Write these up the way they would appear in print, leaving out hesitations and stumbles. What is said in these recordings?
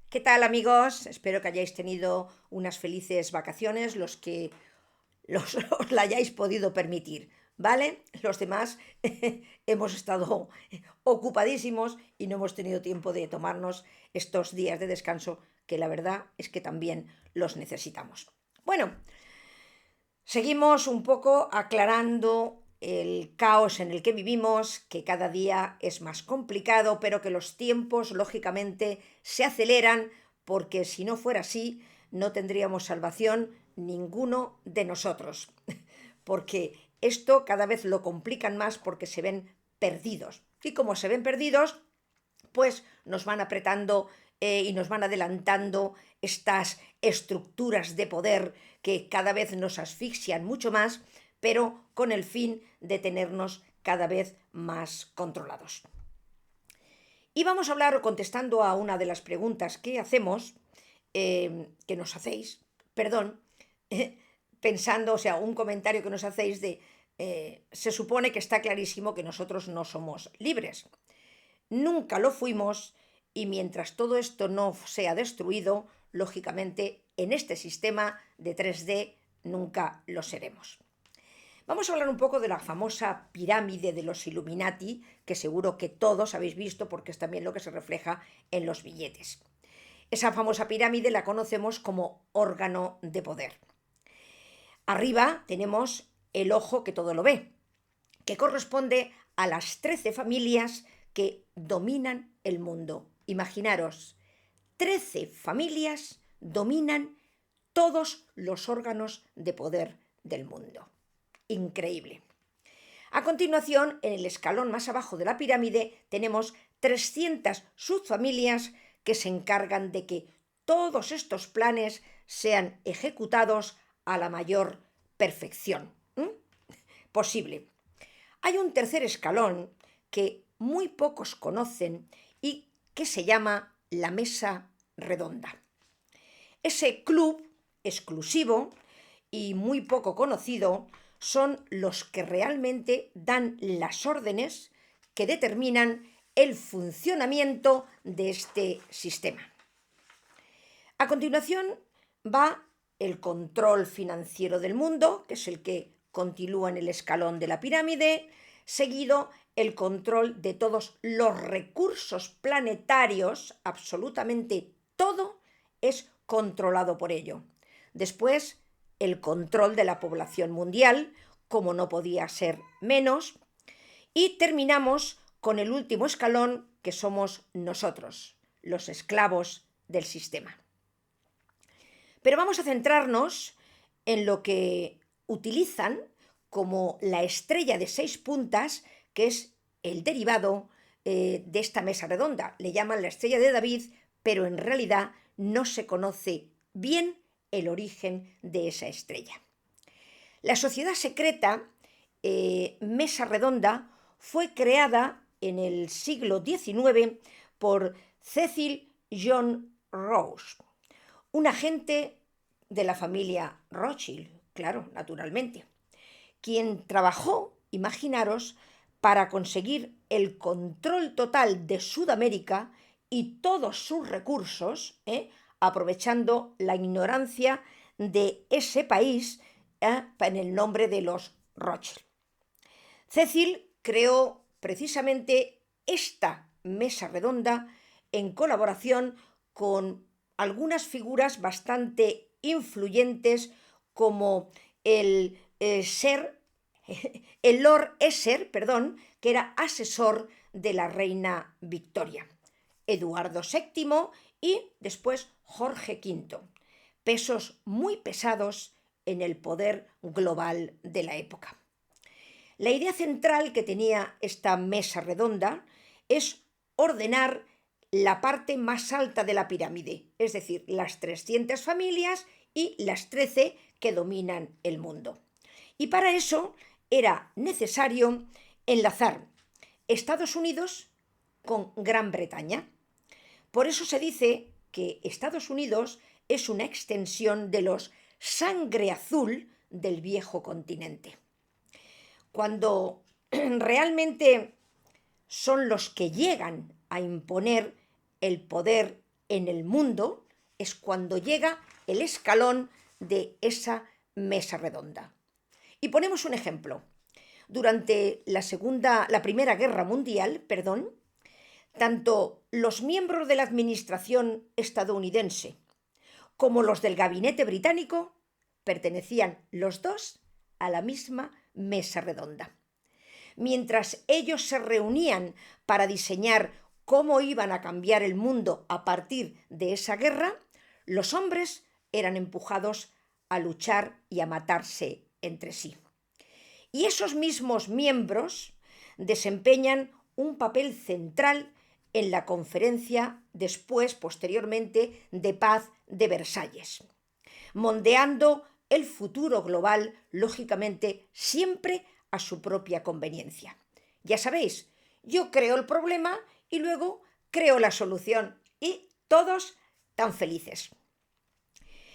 ¿Qué tal, amigos? Espero que hayáis tenido unas felices vacaciones, los que os la hayáis podido permitir, ¿vale? Los demás hemos estado ocupadísimos y no hemos tenido tiempo de tomarnos estos días de descanso que la verdad es que también los necesitamos. Bueno, seguimos un poco aclarando el caos en el que vivimos, que cada día es más complicado, pero que los tiempos, lógicamente, se aceleran, porque si no fuera así, no tendríamos salvación ninguno de nosotros. Porque esto cada vez lo complican más porque se ven perdidos. Y como se ven perdidos, pues nos van apretando y nos van adelantando estas estructuras de poder que cada vez nos asfixian mucho más, pero con el fin de tenernos cada vez más controlados. Y vamos a hablar contestando a una de las preguntas que hacemos, que nos hacéis, perdón, pensando, o sea, un comentario que nos hacéis de, se supone que está clarísimo que nosotros no somos libres. Nunca lo fuimos y mientras todo esto no sea destruido, lógicamente en este sistema de 3D nunca lo seremos. Vamos a hablar un poco de la famosa pirámide de los Illuminati, que seguro que todos habéis visto porque es también lo que se refleja en los billetes. Esa famosa pirámide la conocemos como órgano de poder. Arriba tenemos el ojo que todo lo ve, que corresponde a las 13 familias que dominan el mundo. Imaginaros, 13 familias dominan todos los órganos de poder del mundo. Increíble. A continuación, en el escalón más abajo de la pirámide, tenemos 300 subfamilias que se encargan de que todos estos planes sean ejecutados a la mayor perfección posible. Hay un tercer escalón que muy pocos conocen y que se llama la mesa redonda. Ese club exclusivo y muy poco conocido son los que realmente dan las órdenes que determinan el funcionamiento de este sistema. A continuación va el control financiero del mundo, que es el que continúa en el escalón de la pirámide, seguido el control de todos los recursos planetarios, absolutamente todo es controlado por ello. Después, el control de la población mundial, como no podía ser menos, y terminamos con el último escalón, que somos nosotros, los esclavos del sistema. Pero vamos a centrarnos en lo que utilizan como la estrella de 6 puntas, que es el derivado de esta mesa redonda. Le llaman la estrella de David, pero en realidad no se conoce bien el origen de esa estrella. La sociedad secreta Mesa Redonda fue creada en el siglo XIX por Cecil John Rose, un agente de la familia Rothschild, claro, naturalmente, quien trabajó, imaginaros, para conseguir el control total de Sudamérica y todos sus recursos, aprovechando la ignorancia de ese país en el nombre de los Rothschild. Cecil creó precisamente esta mesa redonda en colaboración con algunas figuras bastante influyentes como el Lord Esser, que era asesor de la reina Victoria, Eduardo VII y después Jorge V, pesos muy pesados en el poder global de la época. La idea central que tenía esta mesa redonda es ordenar la parte más alta de la pirámide, es decir, las 300 familias y las 13 que dominan el mundo. Y para eso era necesario enlazar Estados Unidos con Gran Bretaña. Por eso se dice que Estados Unidos es una extensión de los sangre azul del viejo continente. Cuando realmente son los que llegan a imponer el poder en el mundo es cuando llega el escalón de esa mesa redonda. Y ponemos un ejemplo. Durante la Primera Guerra Mundial, tanto los miembros de la administración estadounidense como los del gabinete británico pertenecían los dos a la misma mesa redonda. Mientras ellos se reunían para diseñar cómo iban a cambiar el mundo a partir de esa guerra, los hombres eran empujados a luchar y a matarse entre sí. Y esos mismos miembros desempeñan un papel central en la conferencia posteriormente, de paz de Versalles, moldeando el futuro global, lógicamente, siempre a su propia conveniencia. Ya sabéis, yo creo el problema y luego creo la solución y todos tan felices.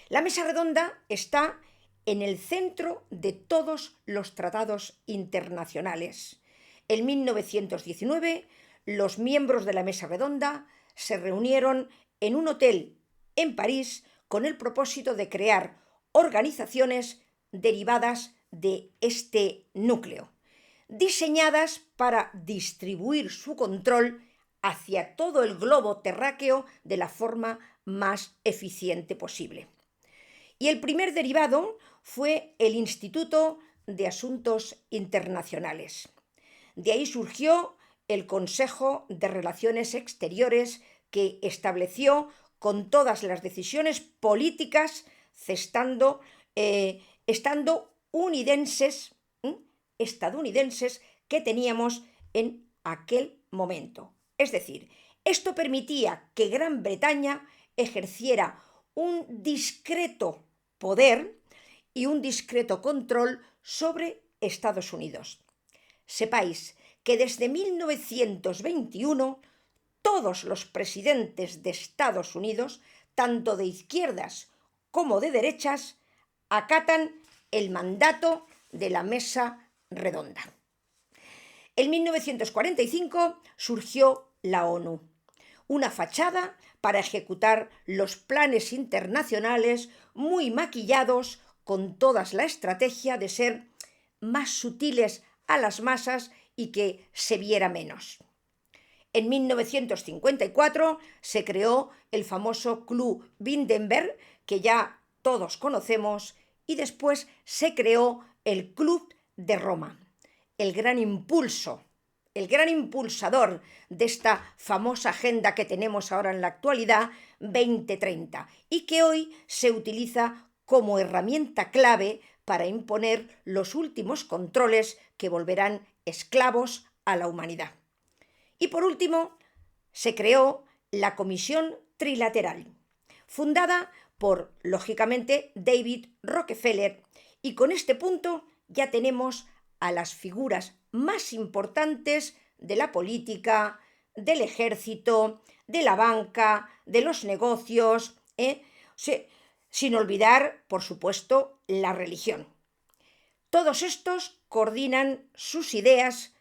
La mesa redonda está en el centro de todos los tratados internacionales. En 1919, los miembros de la mesa redonda se reunieron en un hotel en París con el propósito de crear organizaciones derivadas de este núcleo, diseñadas para distribuir su control hacia todo el globo terráqueo de la forma más eficiente posible. Y el primer derivado fue el Instituto de Asuntos Internacionales. De ahí surgió el Consejo de Relaciones Exteriores, que estableció con todas las decisiones políticas estando estadounidenses que teníamos en aquel momento. Es decir, esto permitía que Gran Bretaña ejerciera un discreto poder y un discreto control sobre Estados Unidos. Sepáis que desde 1921 todos los presidentes de Estados Unidos, tanto de izquierdas como de derechas, acatan el mandato de la mesa redonda. En 1945 surgió la ONU, una fachada para ejecutar los planes internacionales muy maquillados con toda la estrategia de ser más sutiles a las masas y que se viera menos. En 1954 se creó el famoso Club Bilderberg, que ya todos conocemos, y después se creó el Club de Roma, el gran impulsador de esta famosa agenda que tenemos ahora en la actualidad, 2030, y que hoy se utiliza como herramienta clave para imponer los últimos controles que volverán esclavos a la humanidad. Y por último, se creó la Comisión Trilateral, fundada por, lógicamente, David Rockefeller, y con este punto ya tenemos a las figuras más importantes de la política, del ejército, de la banca, de los negocios, sin olvidar, por supuesto, la religión. Todos estos coordinan sus ideas,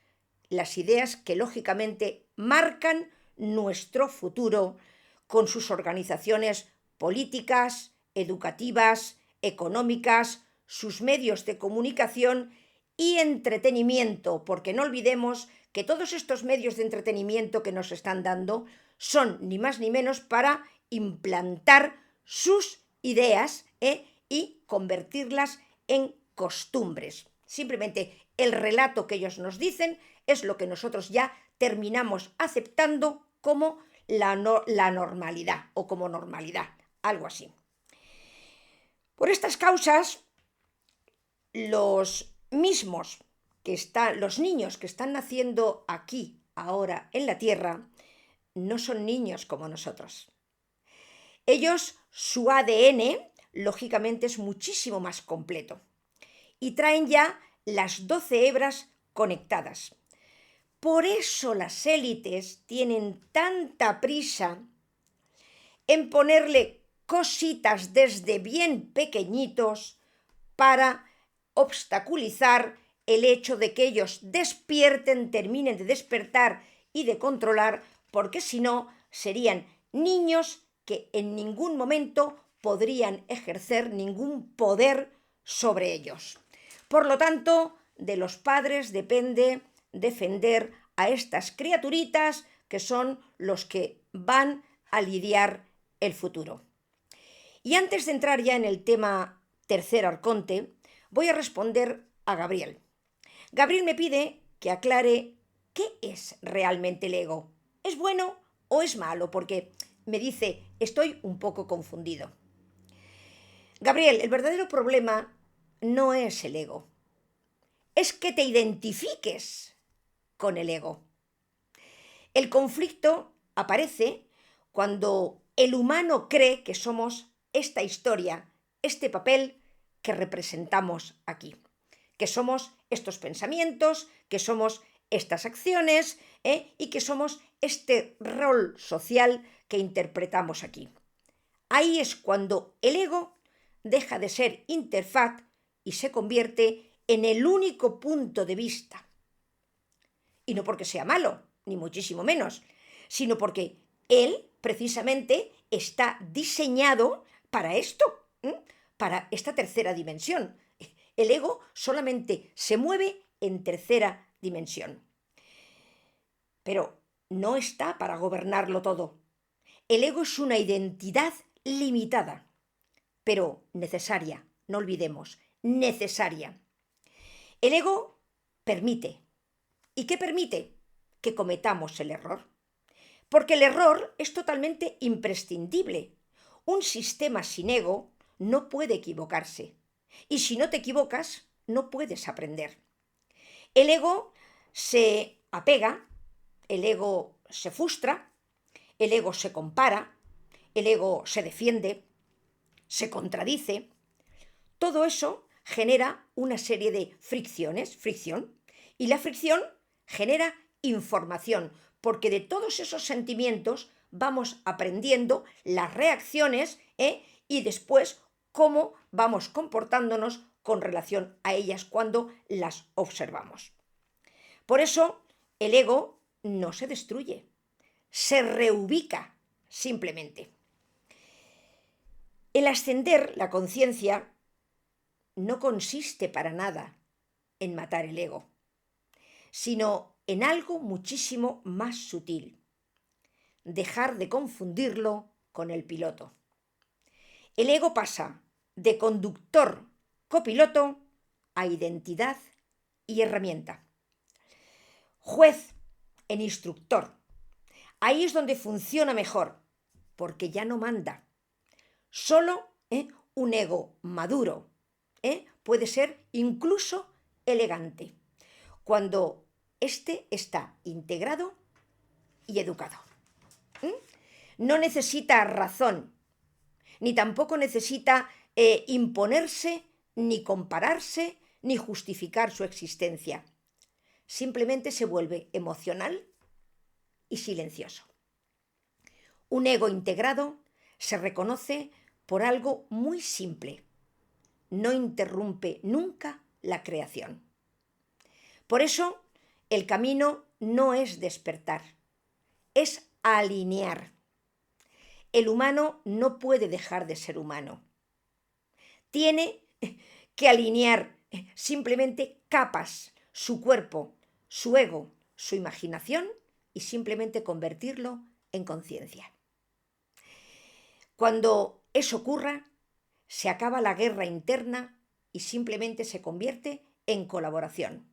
las ideas que lógicamente marcan nuestro futuro, con sus organizaciones políticas, educativas, económicas, sus medios de comunicación y entretenimiento, porque no olvidemos que todos estos medios de entretenimiento que nos están dando son ni más ni menos para implantar sus ideas y convertirlas en costumbres. Simplemente el relato que ellos nos dicen es lo que nosotros ya terminamos aceptando como la normalidad o como normalidad, algo así. Por estas causas, los niños que están naciendo aquí, ahora, en la Tierra, no son niños como nosotros. Ellos, su ADN, lógicamente, es muchísimo más completo y traen ya las 12 hebras conectadas. Por eso las élites tienen tanta prisa en ponerle cositas desde bien pequeñitos para obstaculizar el hecho de que ellos despierten, terminen de despertar y de controlar, porque si no serían niños que en ningún momento podrían ejercer ningún poder sobre ellos. Por lo tanto, de los padres depende defender a estas criaturitas que son los que van a lidiar el futuro. Y antes de entrar ya en el tema tercer arconte, voy a responder a Gabriel. Gabriel me pide que aclare qué es realmente el ego. ¿Es bueno o es malo? Porque me dice, estoy un poco confundido. Gabriel, el verdadero problema no es el ego. Es que te identifiques con el ego. El conflicto aparece cuando el humano cree que somos esta historia, este papel que representamos aquí, que somos estos pensamientos, que somos estas acciones y que somos este rol social que interpretamos aquí. Ahí es cuando el ego deja de ser interfaz y se convierte en el único punto de vista. Y no porque sea malo, ni muchísimo menos, sino porque él precisamente está diseñado para esto, para esta tercera dimensión. El ego solamente se mueve en tercera dimensión. Pero no está para gobernarlo todo. El ego es una identidad limitada, pero necesaria, no olvidemos, necesaria. El ego permite. ¿Y qué permite? Que cometamos el error. Porque el error es totalmente imprescindible. Un sistema sin ego no puede equivocarse. Y si no te equivocas, no puedes aprender. El ego se apega, el ego se frustra, el ego se compara, el ego se defiende, se contradice. Todo eso genera una serie de fricción, y la fricción genera información, porque de todos esos sentimientos vamos aprendiendo las reacciones y después cómo vamos comportándonos con relación a ellas cuando las observamos. Por eso el ego no se destruye, se reubica simplemente. El ascender la conciencia no consiste para nada en matar el ego, sino en algo muchísimo más sutil: dejar de confundirlo con el piloto. El ego pasa de conductor copiloto a identidad y herramienta. Juez en instructor. Ahí es donde funciona mejor, porque ya no manda. Solo un ego maduro puede ser incluso elegante, cuando éste está integrado y educado. No necesita razón, ni tampoco necesita imponerse, ni compararse, ni justificar su existencia. Simplemente se vuelve emocional y silencioso. Un ego integrado se reconoce por algo muy simple: no interrumpe nunca la creación. Por eso, el camino no es despertar, es alinear. El humano no puede dejar de ser humano. Tiene que alinear simplemente capas, su cuerpo, su ego, su imaginación, y simplemente convertirlo en conciencia. Cuando eso ocurra, se acaba la guerra interna y simplemente se convierte en colaboración.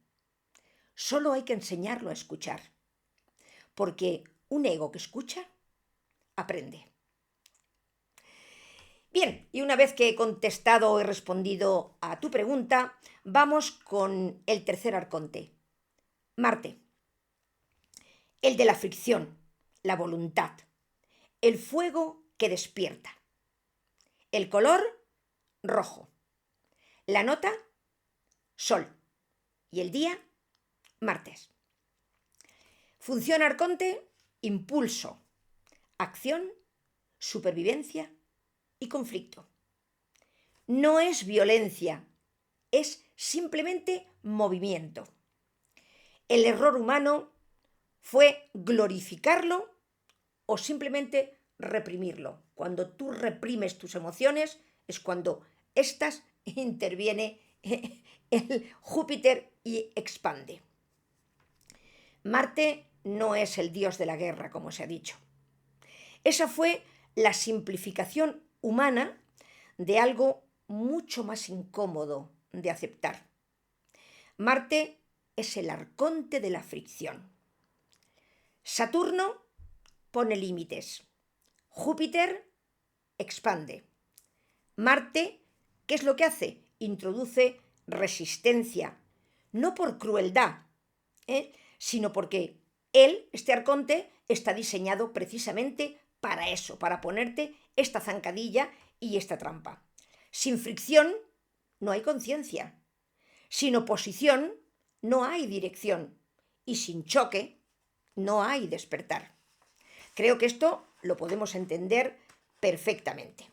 Solo hay que enseñarlo a escuchar, porque un ego que escucha, aprende. Bien, y una vez que he contestado o he respondido a tu pregunta, vamos con el tercer arconte, Marte. El de la fricción, la voluntad, el fuego que despierta. El color, rojo. La nota, sol. Y el día, martes. Función arconte, impulso, acción, supervivencia y conflicto. No es violencia, es simplemente movimiento. El error humano fue glorificarlo o simplemente reprimirlo, Cuando tú reprimes tus emociones es cuando éstas interviene el Júpiter y expande. Marte no es el dios de la guerra, como se ha dicho. Esa fue la simplificación humana de algo mucho más incómodo de aceptar. Marte es el arconte de la fricción. Saturno pone límites. Júpiter expande. Marte, ¿qué es lo que hace? Introduce resistencia, no por crueldad, sino porque él, este arconte, está diseñado precisamente para eso, para ponerte esta zancadilla y esta trampa. Sin fricción no hay conciencia. Sin oposición no hay dirección. Y sin choque no hay despertar. Creo que esto lo podemos entender perfectamente.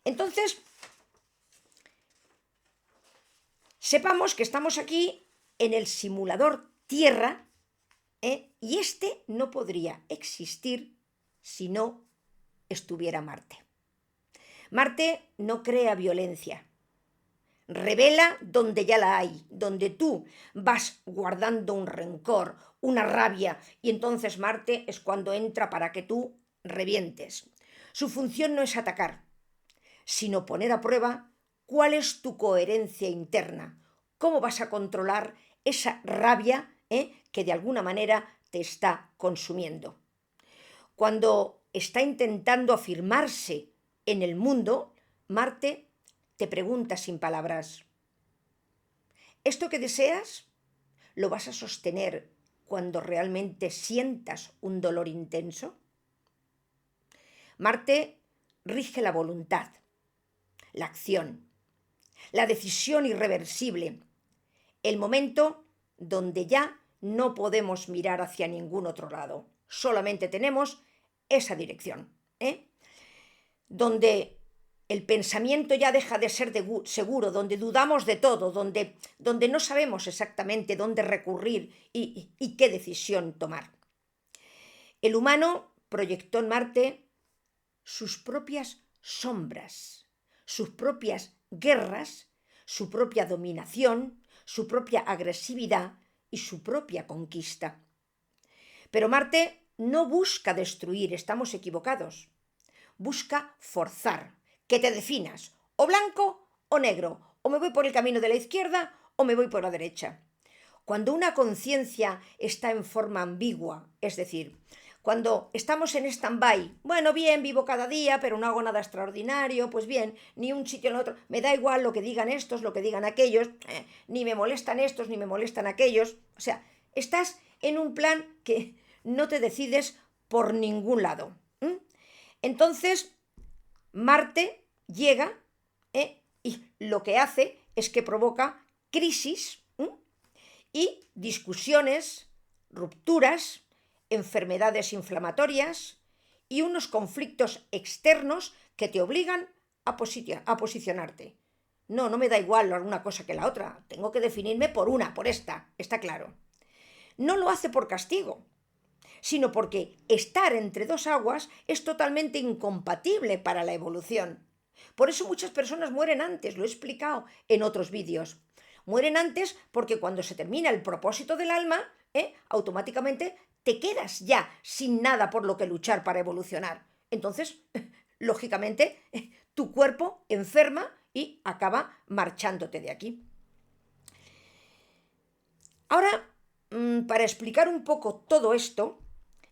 Entonces, sepamos que estamos aquí en el simulador Tierra, y este no podría existir si no estuviera Marte. Marte no crea violencia, revela donde ya la hay, donde tú vas guardando un rencor, una rabia, y entonces Marte es cuando entra para que tú revientes. Su función no es atacar, sino poner a prueba cuál es tu coherencia interna, cómo vas a controlar esa rabia que de alguna manera te está consumiendo. Cuando está intentando afirmarse en el mundo, Marte te pregunta sin palabras: ¿esto que deseas lo vas a sostener cuando realmente sientas un dolor intenso? Marte rige la voluntad, la acción, la decisión irreversible, el momento donde ya no podemos mirar hacia ningún otro lado, solamente tenemos esa dirección, donde el pensamiento ya deja de ser seguro, donde dudamos de todo, donde no sabemos exactamente dónde recurrir y qué decisión tomar. El humano proyectó en Marte sus propias sombras, sus propias guerras, su propia dominación, su propia agresividad y su propia conquista. Pero Marte no busca destruir, estamos equivocados. Busca forzar, que te definas, o blanco o negro, o me voy por el camino de la izquierda o me voy por la derecha. Cuando una conciencia está en forma ambigua, es decir, cuando estamos en stand-by, bueno, bien, vivo cada día, pero no hago nada extraordinario, pues bien, ni un sitio ni otro, me da igual lo que digan estos, lo que digan aquellos, ni me molestan estos, ni me molestan aquellos. O sea, estás en un plan que no te decides por ningún lado. Entonces, Marte llega, y lo que hace es que provoca crisis y discusiones, rupturas, enfermedades inflamatorias y unos conflictos externos que te obligan a posicionarte. No me da igual una cosa que la otra, tengo que definirme por esta, está claro. No lo hace por castigo, sino porque estar entre dos aguas es totalmente incompatible para la evolución. Por eso muchas personas mueren antes, lo he explicado en otros vídeos. Mueren antes porque cuando se termina el propósito del alma, automáticamente te quedas ya sin nada por lo que luchar para evolucionar. Entonces, lógicamente, tu cuerpo enferma y acaba marchándote de aquí. Ahora, para explicar un poco todo esto,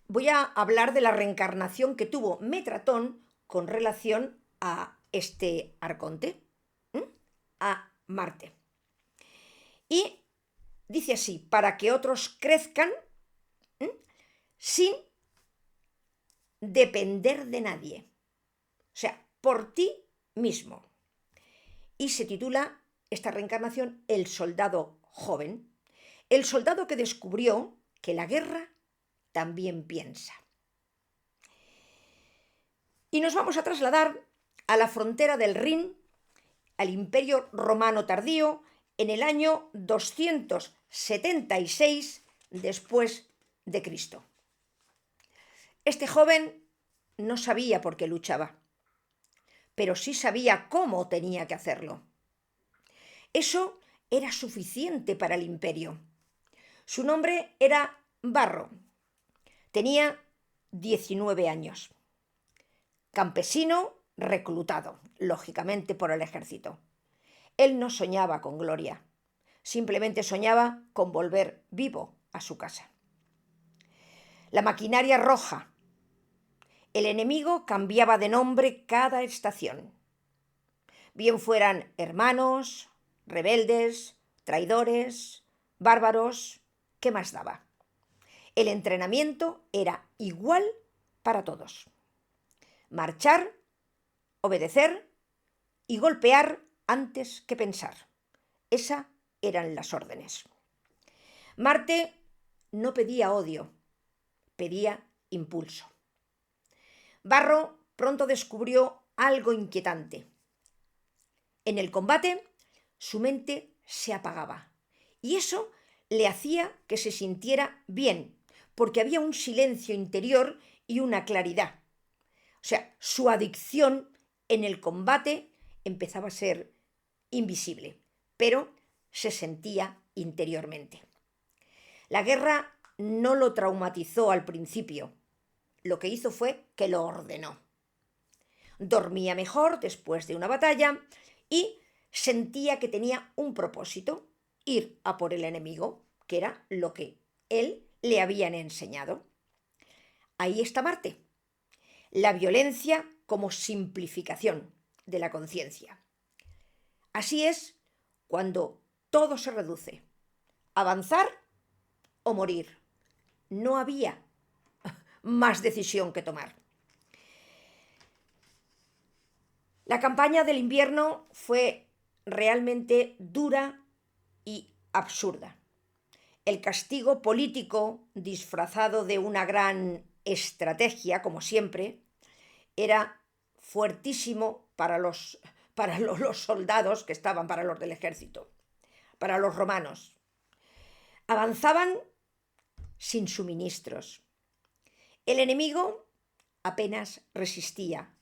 voy a hablar de la reencarnación que tuvo Metratón con relación a este arconte, a Marte. Y dice así: para que otros crezcan sin depender de nadie. O sea, por ti mismo. Y se titula esta reencarnación El soldado joven. El soldado que descubrió que la guerra también piensa. Y nos vamos a trasladar a la frontera del Rin, al Imperio Romano tardío, en el año 276 después de Cristo. Este joven no sabía por qué luchaba, pero sí sabía cómo tenía que hacerlo. Eso era suficiente para el imperio. Su nombre era Barro. Tenía 19 años. Campesino reclutado, lógicamente por el ejército. Él no soñaba con gloria, simplemente soñaba con volver vivo a su casa. La maquinaria roja. El enemigo cambiaba de nombre cada estación. Bien fueran hermanos, rebeldes, traidores, bárbaros, ¿qué más daba? El entrenamiento era igual para todos. Marchar, obedecer y golpear antes que pensar. Esas eran las órdenes. Marte no pedía odio, pedía impulso. Barro pronto descubrió algo inquietante. En el combate, su mente se apagaba y eso le hacía que se sintiera bien, porque había un silencio interior y una claridad. O sea, su adicción en el combate empezaba a ser invisible, pero se sentía interiormente. La guerra no lo traumatizó al principio, lo que hizo fue que lo ordenó. Dormía mejor después de una batalla y sentía que tenía un propósito, ir a por el enemigo, que era lo que él le habían enseñado. Ahí está Marte, la violencia como simplificación de la conciencia. Así es cuando todo se reduce, avanzar o morir. No había más decisión que tomar. La campaña del invierno fue realmente dura y absurda. El castigo político, disfrazado de una gran estrategia, como siempre, era fuertísimo para los soldados que estaban, para los del ejército, para los romanos. Avanzaban sin suministros. El enemigo apenas resistía.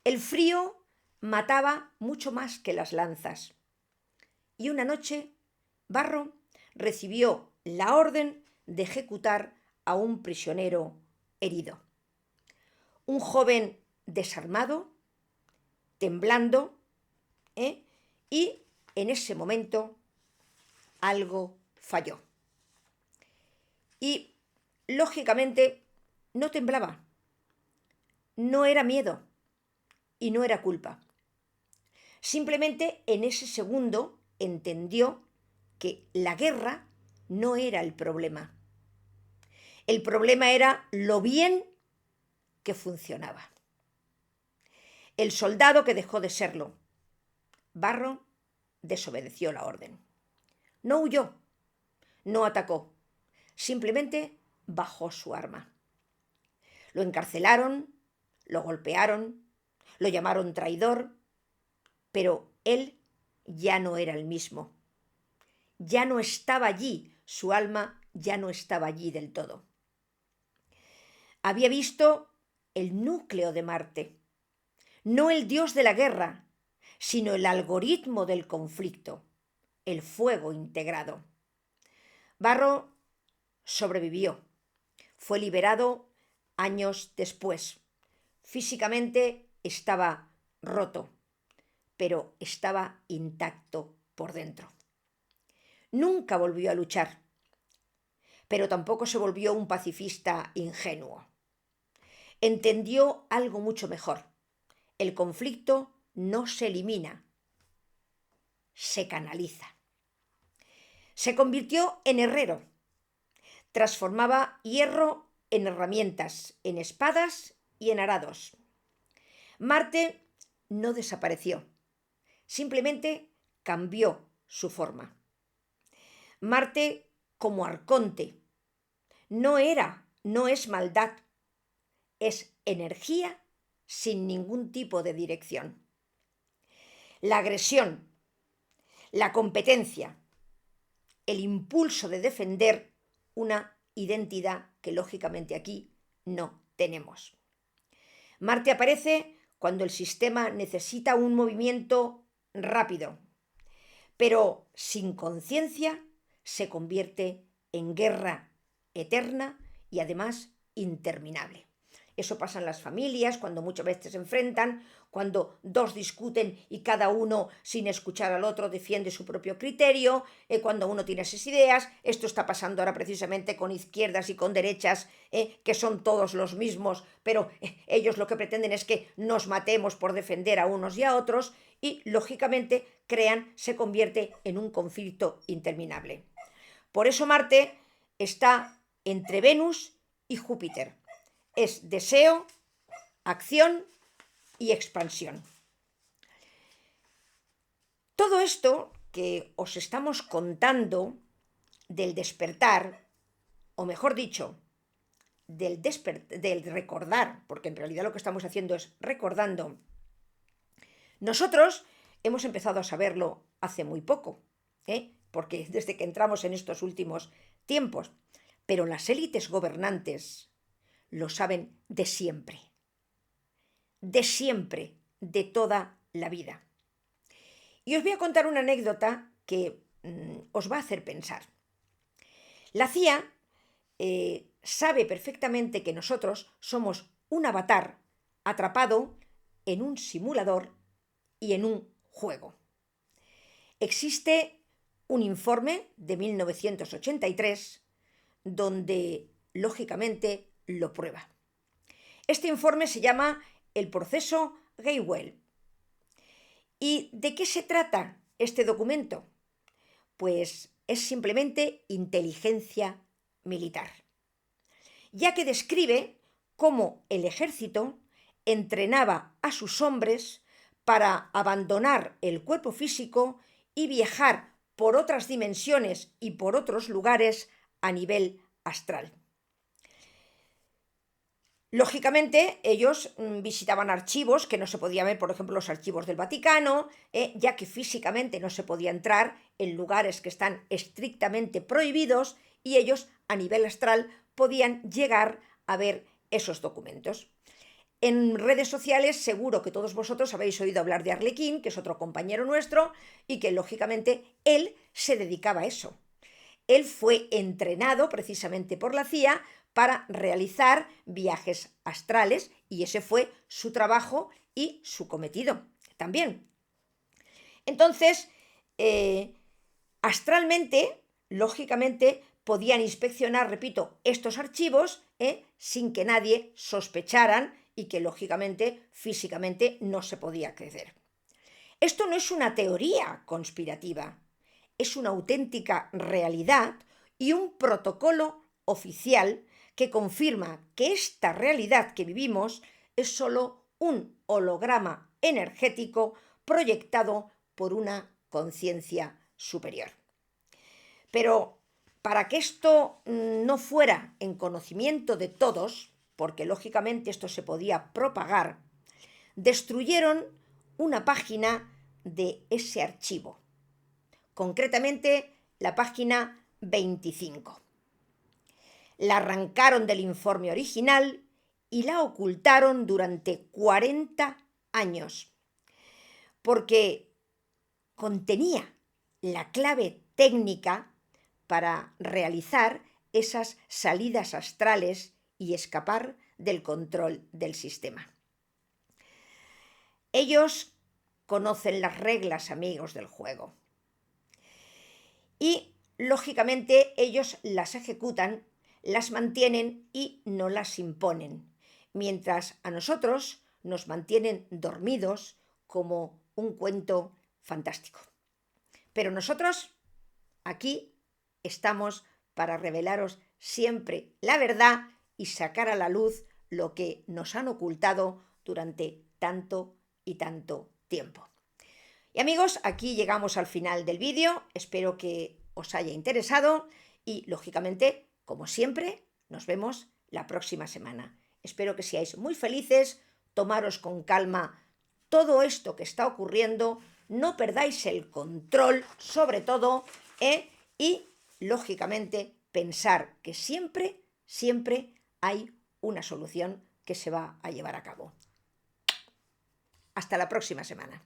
El frío mataba mucho más que las lanzas. Y una noche, Barro recibió la orden de ejecutar a un prisionero herido. Un joven desarmado, temblando, y en ese momento algo falló. Y, lógicamente, no temblaba, no era miedo y no era culpa. Simplemente en ese segundo entendió que la guerra no era el problema. El problema era lo bien que funcionaba. El soldado que dejó de serlo. Barro desobedeció la orden. No huyó, no atacó, simplemente bajó su arma. Lo encarcelaron, lo golpearon, lo llamaron traidor, pero él ya no era el mismo. Ya no estaba allí, su alma ya no estaba allí del todo. Había visto el núcleo de Marte, no el dios de la guerra, sino el algoritmo del conflicto, el fuego integrado. Barro sobrevivió, fue liberado años después. Físicamente estaba roto, pero estaba intacto por dentro. Nunca volvió a luchar, pero tampoco se volvió un pacifista ingenuo. Entendió algo mucho mejor. El conflicto no se elimina, se canaliza. Se convirtió en herrero. Transformaba hierro en herramientas, en espadas y en arados. Marte no desapareció, simplemente cambió su forma. Marte como arconte no es maldad, es energía sin ningún tipo de dirección. La agresión, la competencia, el impulso de defender una identidad que lógicamente aquí no tenemos. Marte aparece cuando el sistema necesita un movimiento rápido, pero sin conciencia se convierte en guerra eterna y además interminable. Eso pasa en las familias, cuando muchas veces se enfrentan, cuando dos discuten y cada uno, sin escuchar al otro, defiende su propio criterio, cuando uno tiene esas ideas. Esto está pasando ahora precisamente con izquierdas y con derechas, que son todos los mismos, pero ellos lo que pretenden es que nos matemos por defender a unos y a otros, y lógicamente se convierte en un conflicto interminable. Por eso Marte está entre Venus y Júpiter. Es deseo, acción y expansión. Todo esto que os estamos contando del despertar, o mejor dicho, del recordar, porque en realidad lo que estamos haciendo es recordando, nosotros hemos empezado a saberlo hace muy poco, porque desde que entramos en estos últimos tiempos, pero las élites gobernantes lo saben de siempre, de toda la vida. Y os voy a contar una anécdota que os va a hacer pensar. La CIA sabe perfectamente que nosotros somos un avatar atrapado en un simulador y en un juego. Existe un informe de 1983 donde, lógicamente, lo prueba. Este informe se llama el proceso Gateway. ¿Y de qué se trata este documento? Pues es simplemente inteligencia militar, ya que describe cómo el ejército entrenaba a sus hombres para abandonar el cuerpo físico y viajar por otras dimensiones y por otros lugares a nivel astral. Lógicamente, ellos visitaban archivos que no se podían ver, por ejemplo, los archivos del Vaticano, ya que físicamente no se podía entrar en lugares que están estrictamente prohibidos, y ellos, a nivel astral, podían llegar a ver esos documentos. En redes sociales seguro que todos vosotros habéis oído hablar de Arlequín, que es otro compañero nuestro, y que lógicamente él se dedicaba a eso. Él fue entrenado precisamente por la CIA para realizar viajes astrales, y ese fue su trabajo y su cometido también. Entonces, astralmente, lógicamente, podían inspeccionar, repito, estos archivos sin que nadie sospecharan, y que lógicamente físicamente no se podía acceder. Esto no es una teoría conspirativa, es una auténtica realidad y un protocolo oficial que confirma que esta realidad que vivimos es solo un holograma energético proyectado por una conciencia superior. Pero para que esto no fuera en conocimiento de todos, porque lógicamente esto se podía propagar, destruyeron una página de ese archivo, concretamente la página 25. La arrancaron del informe original y la ocultaron durante 40 años, porque contenía la clave técnica para realizar esas salidas astrales y escapar del control del sistema. Ellos conocen las reglas, amigos, del juego. Y, lógicamente, ellos las ejecutan, las mantienen y no las imponen, mientras a nosotros nos mantienen dormidos como un cuento fantástico. Pero nosotros aquí estamos para revelaros siempre la verdad y sacar a la luz lo que nos han ocultado durante tanto y tanto tiempo. Y amigos, aquí llegamos al final del vídeo. Espero que os haya interesado y, lógicamente, como siempre, nos vemos la próxima semana. Espero que seáis muy felices, tomaros con calma todo esto que está ocurriendo, no perdáis el control, sobre todo, y, lógicamente, pensar que siempre hay una solución que se va a llevar a cabo. Hasta la próxima semana.